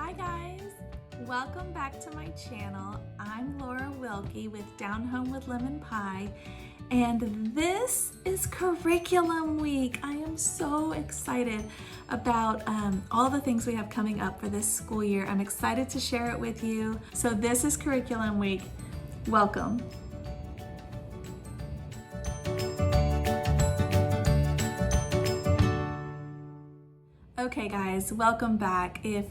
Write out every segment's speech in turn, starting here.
Hi guys, welcome back to my channel. I'm Laura Wilkie with Down Home with Lemon Pie, and this is Curriculum Week. I am so excited about all the things we have coming up for this school year. I'm excited to share it with you. So this is Curriculum Week. Welcome. Okay guys, welcome back. If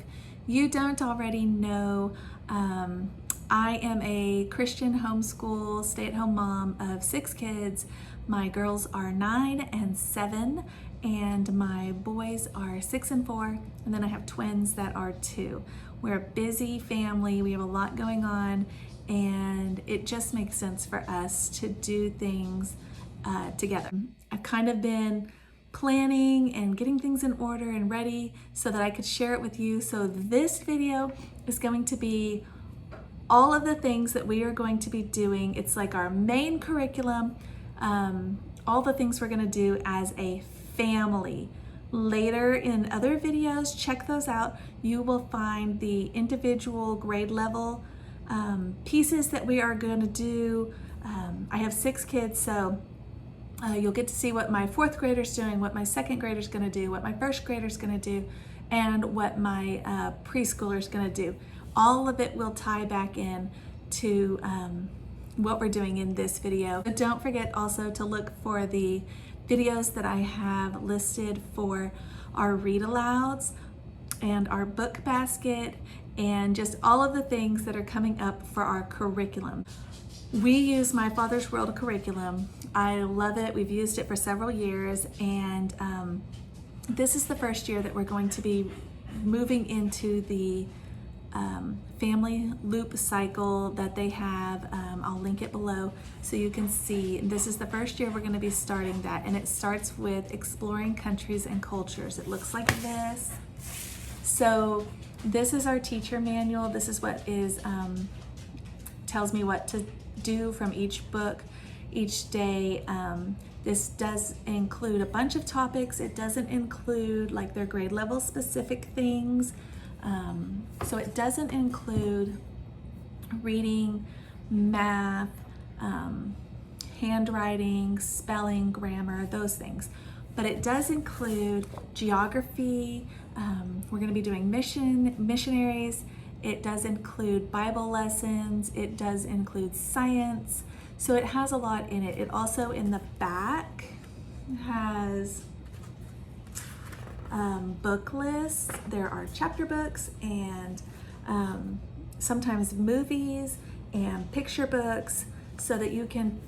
you don't already know, I am a Christian homeschool stay-at-home mom of 6 kids. My girls are 9 and 7, and my boys are 6 and 4, and then I have twins that are 2. We're a busy family, we have a lot going on, and it just makes sense for us to do things together. I've kind of been planning and getting things in order and ready so that I could share it with you. So this video is going to be all of the things that we are going to be doing. It's like our main curriculum, all the things we're going to do as a family. Later in other videos, check those out. You will find the individual grade level pieces that we are going to do. I have 6 kids, so you'll get to see what my 4th grader's doing, what my 2nd grader's gonna do, what my 1st grader's gonna do, and what my preschooler's gonna do. All of it will tie back in to what we're doing in this video. But don't forget also to look for the videos that I have listed for our read alouds and our book basket and just all of the things that are coming up for our curriculum. We use My Father's World curriculum. I love it. We've used it for several years, and this is the first year that we're going to be moving into the family loop cycle that they have. I'll link it below so you can see. This is the first year we're going to be starting that, and it starts with exploring countries and cultures. It looks like this. So this is our teacher manual. This is what is tells me what to do from each book each day. This does include a bunch of topics. It doesn't include like their grade level specific things. So it doesn't include reading, math, handwriting, spelling, grammar, those things. But it does include geography. We're going to be doing missionaries. It does include Bible lessons. It does include science. So it has a lot in it. It also in the back has book lists. There are chapter books and sometimes movies and picture books so that you can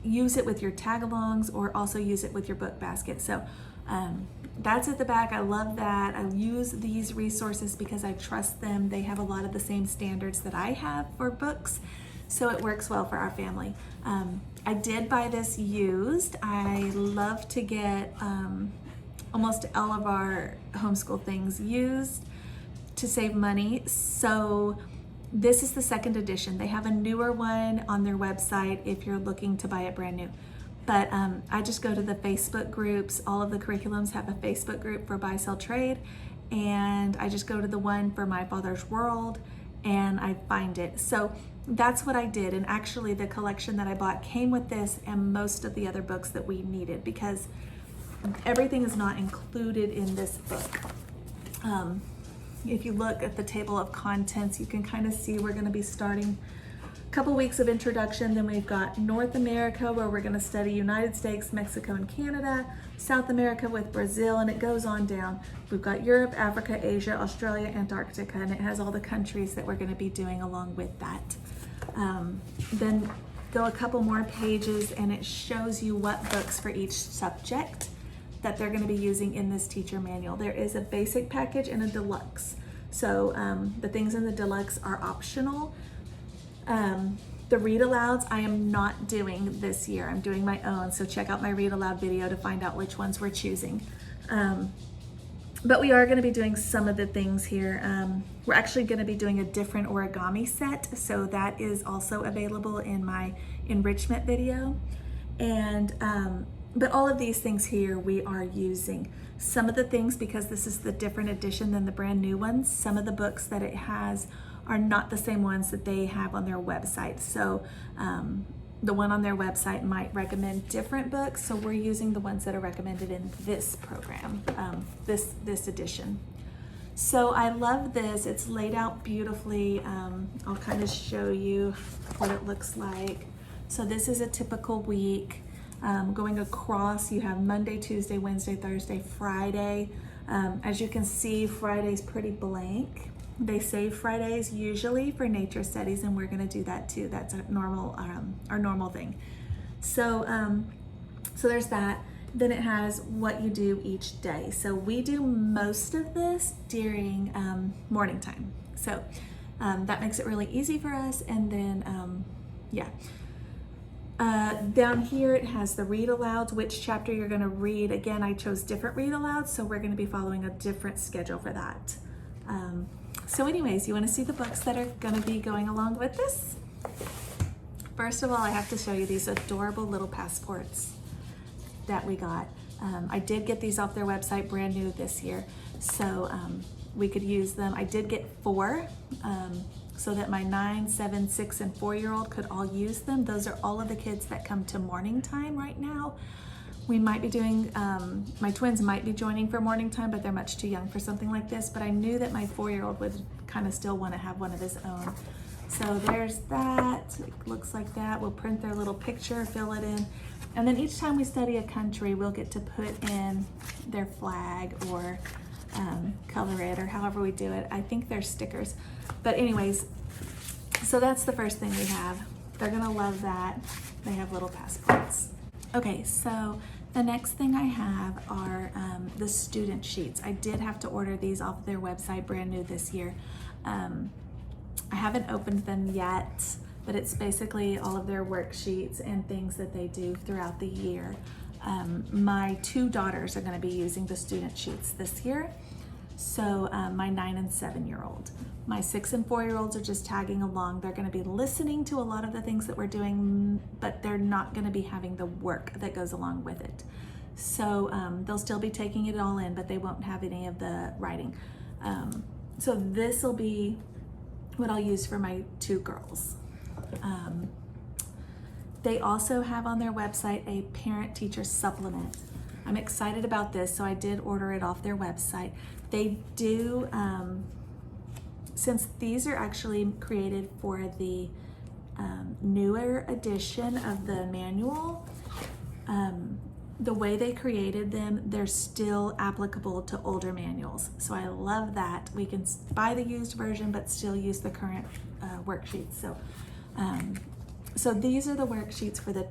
use it with your tag-alongs or also use it with your book basket. So that's at the back. I love that. I use these resources because I trust them. They have a lot of the same standards that I have for books, so it works well for our family. I did buy this used. I love to get almost all of our homeschool things used to save money. So this is the 2nd edition. They have a newer one on their website if you're looking to buy it brand new. But I just go to the Facebook groups. All of the curriculums have a Facebook group for buy, sell, trade. And I just go to the one for My Father's World and I find it. So that's what I did. And actually the collection that I bought came with this and most of the other books that we needed because everything is not included in this book. If you look at the table of contents, you can kind of see we're going to be starting couple weeks of introduction. Then we've got North America, where we're going to study United States, Mexico, and Canada, South America with Brazil, and it goes on down. We've got Europe, Africa, Asia, Australia, Antarctica, and it has all the countries that we're going to be doing along with that. Then go a couple more pages and it shows you what books for each subject that they're going to be using in this teacher manual. There is a basic package and a deluxe. So the things in the deluxe are optional. The read alouds I am not doing this year. I'm doing my own, so check out my read aloud video to find out which ones we're choosing. But we are going to be doing some of the things here. We're actually going to be doing a different origami set, so that is also available in my enrichment video. And But all of these things here we are using. Some of the things, because this is the different edition than the brand new ones, some of the books that it has are not the same ones that they have on their website. So the one on their website might recommend different books, so we're using the ones that are recommended in this program, this edition. So I love this. It's laid out beautifully. I'll kind of show you what it looks like. So this is a typical week. Going across, you have Monday, Tuesday, Wednesday, Thursday, Friday. As you can see, Friday's pretty blank. They save Fridays usually for nature studies, and we're going to do that too. That's our normal thing. So so there's that. Then it has what you do each day. So we do most of this during morning time. So that makes it really easy for us. And then yeah. Down here it has the read alouds, which chapter you're going to read. Again, I chose different read alouds, so we're going to be following a different schedule for that. So anyways, you want to see the books that are going to be going along with this? First of all, I have to show you these adorable little passports that we got. I did get these off their website, brand new this year, so we could use them. I did get 4 so that my 9, 7, 6, and 4-year-old could all use them. Those are all of the kids that come to morning time right now. We might be doing, my twins might be joining for morning time, but they're much too young for something like this. But I knew that my 4-year-old would kind of still want to have one of his own. So there's that. It looks like that. We'll print their little picture, fill it in. And then each time we study a country, we'll get to put in their flag or color it, or however we do it. I think they're stickers. But anyways, so that's the first thing we have. They're gonna love that. They have little passports. Okay, so the next thing I have are the student sheets. I did have to order these off their website, brand new this year. I haven't opened them yet, but it's basically all of their worksheets and things that they do throughout the year. My 2 daughters are going to be using the student sheets this year. So my 9 and 7-year-old. My 6 and 4-year-olds are just tagging along. They're going to be listening to a lot of the things that we're doing, but they're not going to be having the work that goes along with it. So they'll still be taking it all in, but they won't have any of the writing. So this will be what I'll use for my 2 girls. They also have on their website a parent-teacher supplement. I'm excited about this, so I did order it off their website. They do, since these are actually created for the newer edition of the manual, the way they created them, they're still applicable to older manuals. So I love that. We can buy the used version, but still use the current worksheets. So these are the worksheets for the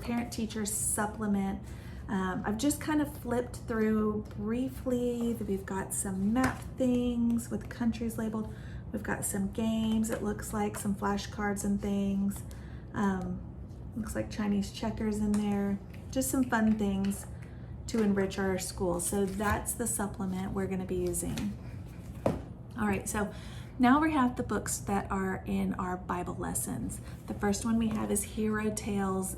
parent-teacher supplement. I've just kind of flipped through briefly. We've got some map things with countries labeled. We've got some games, it looks like, some flashcards and things. Looks like Chinese checkers in there. Just some fun things to enrich our school. So that's the supplement we're going to be using. All right, so now we have the books that are in our Bible lessons. The first one we have is Hero Tales.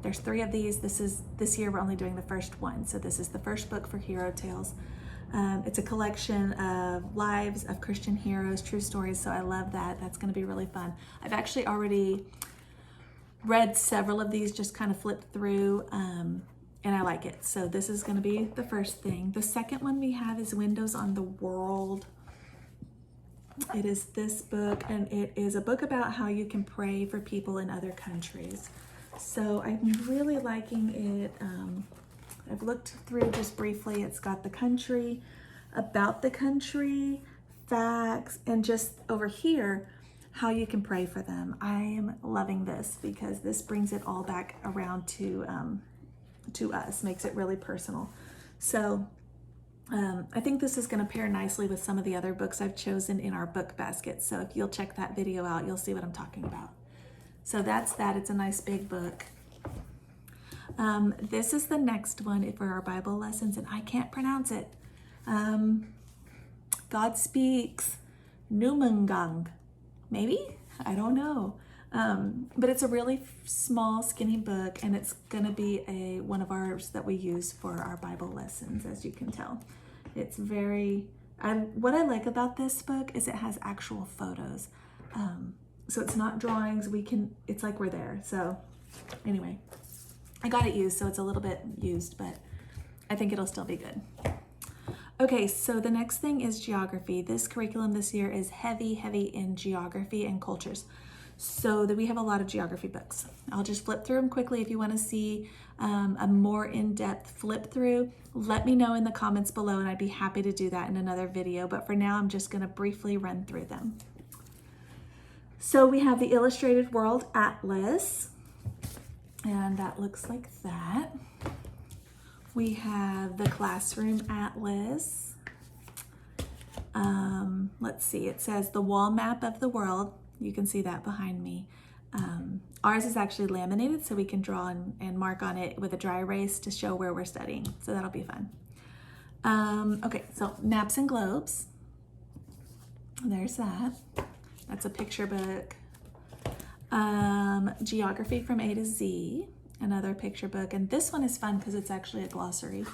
There's 3 of these. This year we're only doing the first one. So this is the first book for Hero Tales. It's a collection of lives of Christian heroes, true stories. So I love that. That's going to be really fun. I've actually already read several of these, just kind of flipped through, and I like it. So this is going to be the first thing. The second one we have is Windows on the World. It is this book, and it is a book about how you can pray for people in other countries. So I'm really liking it. I've looked through just briefly. It's got the country, about the country, facts, and just over here, how you can pray for them. I am loving this because this brings it all back around to us, makes it really personal. So I think this is going to pair nicely with some of the other books I've chosen in our book basket. So if you'll check that video out, you'll see what I'm talking about. So that's that. It's a nice big book. This is the next one for our Bible lessons, and I can't pronounce it. God Speaks Numungang. Maybe? I don't know. But it's a really small, skinny book, and it's gonna be one of ours that we use for our Bible lessons, as you can tell. It's what I like about this book is it has actual photos. So it's not drawings, it's like we're there. So anyway, I got it used, so it's a little bit used, but I think it'll still be good. Okay, so the next thing is geography. This curriculum this year is heavy in geography and cultures. So that we have a lot of geography books. I'll just flip through them quickly. If you want to see a more in-depth flip through, let me know in the comments below and I'd be happy to do that in another video. But for now, I'm just going to briefly run through them. So we have the Illustrated World Atlas, and that looks like that. We have the Classroom Atlas. Let's see, it says the wall map of the world. You can see that behind me. Ours is actually laminated, so we can draw and mark on it with a dry erase to show where we're studying. So that'll be fun. Okay, so maps and globes. There's that. That's a picture book. Geography from A to Z, another picture book. And this one is fun because it's actually a glossary.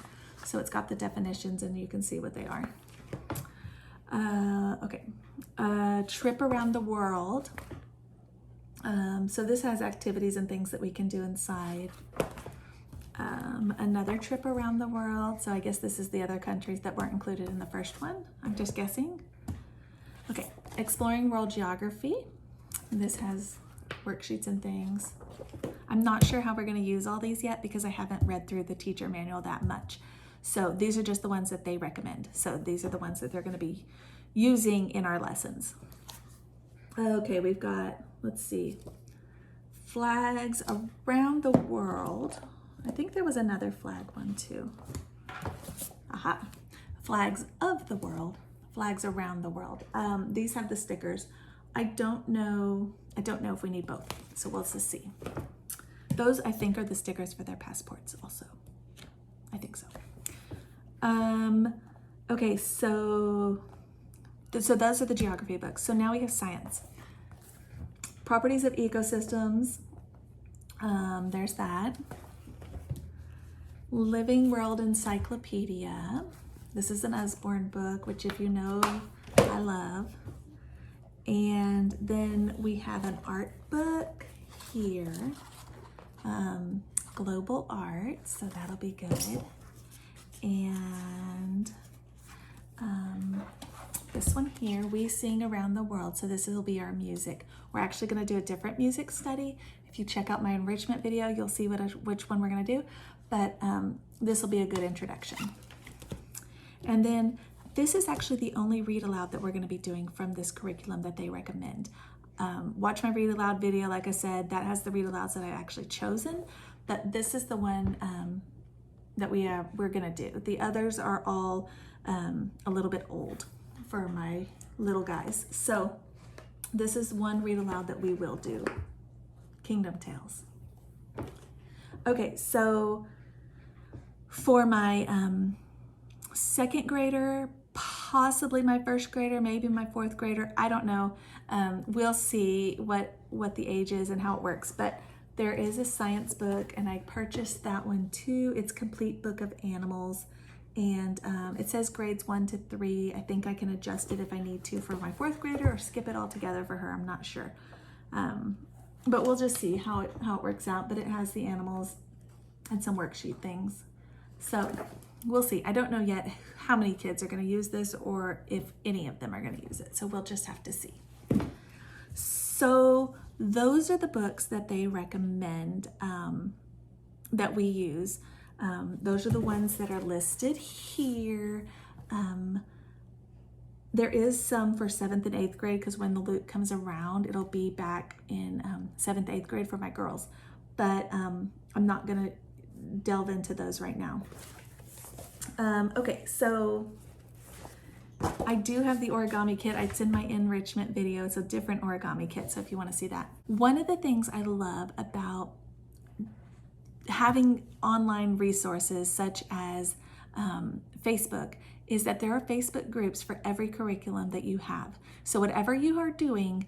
So it's got the definitions and you can see what they are. Okay, trip around the world. So this has activities and things that we can do inside. Another trip around the world. So I guess this is the other countries that weren't included in the first one. I'm just guessing. Okay, exploring world geography. This has worksheets and things. I'm not sure how we're going to use all these yet because I haven't read through the teacher manual that much. So these are just the ones that they recommend. So these are the ones that they're going to be using in our lessons. Okay, we've got, let's see, flags around the world. I think there was another flag one too. Aha, flags of the world, flags around the world. These have the stickers. I don't know if we need both, so we'll just see. Those I think are the stickers for their passports also. I think so. Okay, so those are the geography books. So now we have science. Properties of ecosystems. There's that. Living World Encyclopedia. This is an Usborne book, which if you know, I love. And then we have an art book here. Global art, so that'll be good. And this one here, We Sing Around the World. So this will be our music. We're actually going to do a different music study. If you check out my enrichment video, you'll see which one we're going to do. But this will be a good introduction. And then this is actually the only read aloud that we're going to be doing from this curriculum that they recommend. Watch my read aloud video. Like I said, that has the read alouds that I actually chosen. But this is the one that we're going to do. The others are all a little bit old for my little guys. So this is one read aloud that we will do. Kingdom Tales. Okay, so for my second grader, possibly my first grader, maybe my fourth grader, I don't know. We'll see what the age is and how it works, but there is a science book and I purchased that one too. It's Complete Book of Animals and it says grades 1 to 3. I think I can adjust it if I need to for my fourth grader or skip it altogether for her. I'm not sure. But we'll just see how it works out, but it has the animals and some worksheet things. So we'll see. I don't know yet how many kids are going to use this or if any of them are going to use it. So we'll just have to see. So those are the books that they recommend that we use. Those are the ones that are listed here. There is some for 7th and 8th grade because when the loop comes around, it'll be back in 7th, 8th grade for my girls. But I'm not going to delve into those right now. Okay, so I do have the origami kit. It's in my enrichment video. It's a different origami kit, so if you want to see that. One of the things I love about having online resources such as Facebook is that there are Facebook groups for every curriculum that you have. So whatever you are doing,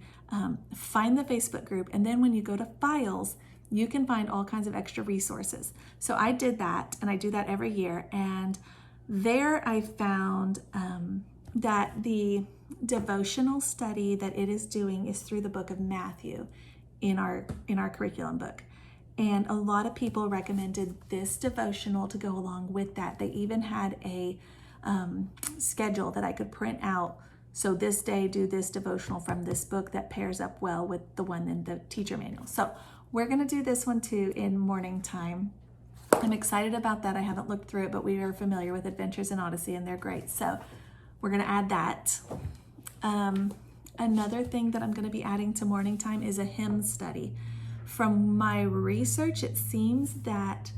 find the Facebook group, and then when you go to files, you can find all kinds of extra resources. So I did that, and I do that every year, and there I found that the devotional study that it is doing is through the book of Matthew in our curriculum book. And a lot of people recommended this devotional to go along with that. They even had a schedule that I could print out. So this day, do this devotional from this book that pairs up well with the one in the teacher manual. So we're going to do this one too in morning time. I'm excited about that. I haven't looked through it, but we are familiar with Adventures in Odyssey, and they're great. So we're going to add that. Another thing that I'm going to be adding to morning time is a hymn study. From my research, it seems that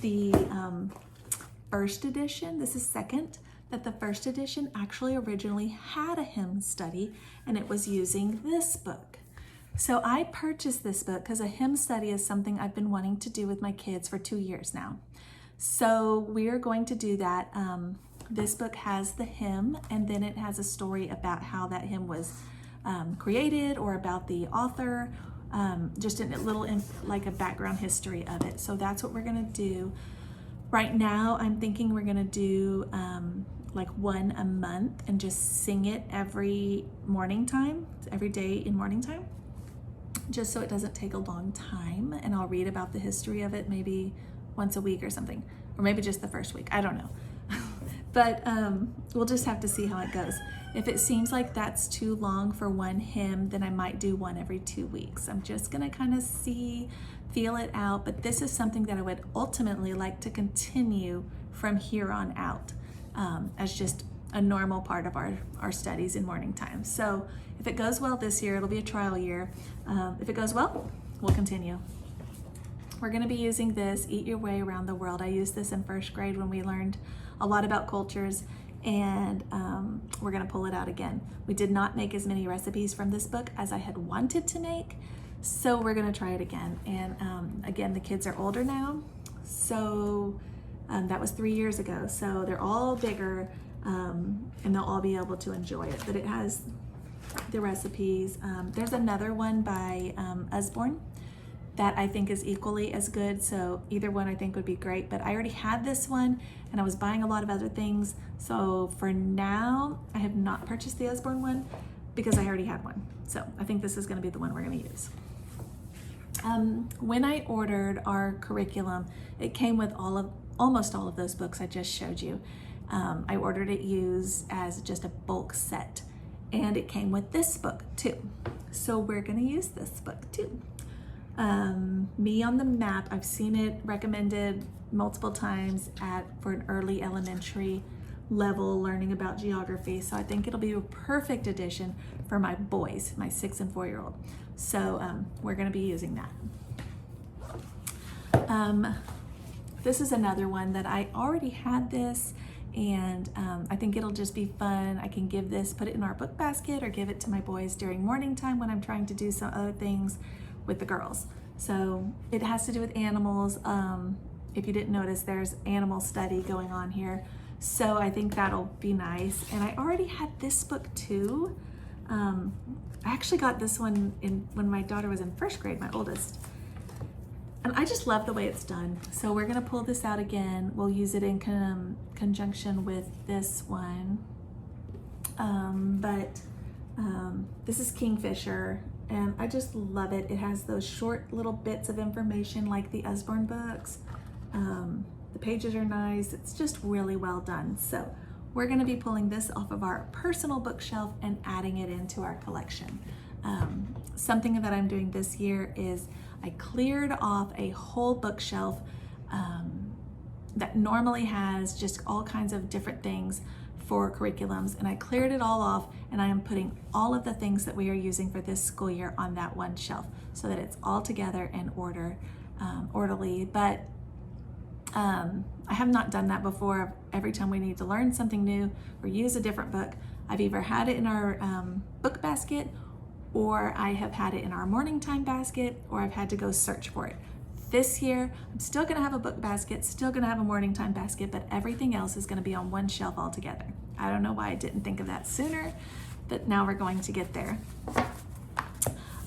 the first edition, this is second, that the first edition actually originally had a hymn study, and it was using this book. So I purchased this book because a hymn study is something I've been wanting to do with my kids for 2 years now. So we are going to do that. This book has the hymn, and then it has a story about how that hymn was created, or about the author, just a little like a background history of it. So that's what we're going to do. Right now, I'm thinking we're going to do like one a month and just sing it every morning time, every day in morning time, just so it doesn't take a long time. And I'll read about the history of it maybe once a week or something, or maybe just the first week. I don't know. But we'll just have to see how it goes. If it seems like that's too long for one hymn, then I might do one every 2 weeks. I'm just gonna kind of feel it out, but this is something that I would ultimately like to continue from here on out as just a normal part of our studies in morning time. So if it goes well this year, it'll be a trial year. If it goes well, we'll continue. We're gonna be using this, Eat Your Way Around the World. I used this in first grade when we learned a lot about cultures, and we're gonna pull it out again. We did not make as many recipes from this book as I had wanted to make, so we're gonna try it again. And again, the kids are older now, so that was 3 years ago, so they're all bigger, and they'll all be able to enjoy it. But it has the recipes. There's another one by Usborne that I think is equally as good, so either one I think would be great. But I already had this one, and I was buying a lot of other things, so for now I have not purchased the Usborne one because I already had one. So I think this is going to be the one we're going to use. When I ordered our curriculum, it came with almost all of those books I just showed you. I ordered it used as just a bulk set, and it came with this book too. So we're going to use this book too. Me on the Map, I've seen it recommended multiple times for an early elementary level learning about geography. So I think it'll be a perfect addition for my boys, my 6 and 4-year-old. So we're going to be using that. This is another one that I already had this, and I think it'll just be fun. I can give this, put it in our book basket, or give it to my boys during morning time when I'm trying to do some other things with the girls. So it has to do with animals. If you didn't notice, there's animal study going on here. So I think that'll be nice. And I already had this book too. I actually got this one when my daughter was in first grade, my oldest. And I just love the way it's done. So we're gonna pull this out again. We'll use it in conjunction with this one. This is Kingfisher, and I just love it. It has those short little bits of information like the Usborne books. The pages are nice. It's just really well done. So we're gonna be pulling this off of our personal bookshelf and adding it into our collection. Something that I'm doing this year is I cleared off a whole bookshelf that normally has just all kinds of different things for curriculums, and I cleared it all off, and I am putting all of the things that we are using for this school year on that one shelf so that it's all together and orderly. But I have not done that before. Every time we need to learn something new or use a different book, I've either had it in our book basket, or I have had it in our morning time basket, or I've had to go search for it. This year, I'm still gonna have a book basket, still gonna have a morning time basket, but everything else is gonna be on one shelf altogether. I don't know why I didn't think of that sooner, but now we're going to get there.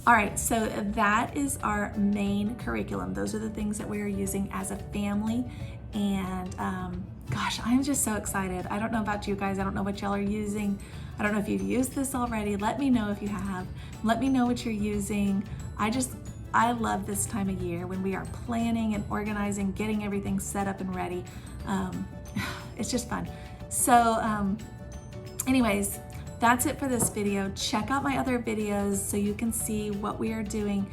All right, so that is our main curriculum. Those are the things that we are using as a family. And gosh, I'm just so excited. I don't know about you guys. I don't know what y'all are using. I don't know if you've used this already. Let me know if you have. Let me know what you're using. I love this time of year when we are planning and organizing, getting everything set up and ready. It's just fun. So anyways, that's it for this video. Check out my other videos so you can see what we are doing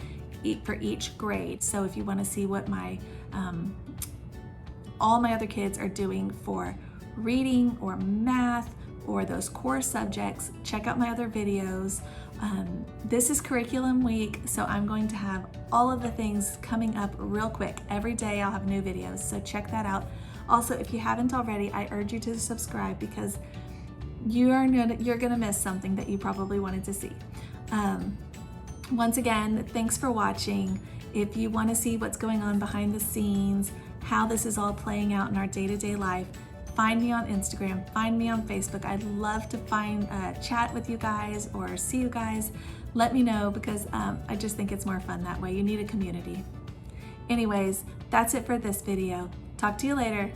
for each grade. So if you want to see what my all my other kids are doing for reading or math or those core subjects, check out my other videos. This is curriculum week, so I'm going to have all of the things coming up real quick. Every day I'll have new videos, so check that out. Also, if you haven't already, I urge you to subscribe because you're gonna miss something that you probably wanted to see. Once again, thanks for watching. If you want to see what's going on behind the scenes, how this is all playing out in our day-to-day life, find me on Instagram, find me on Facebook. I'd love to chat with you guys or see you guys. Let me know because I just think it's more fun that way. You need a community. Anyways, that's it for this video. Talk to you later.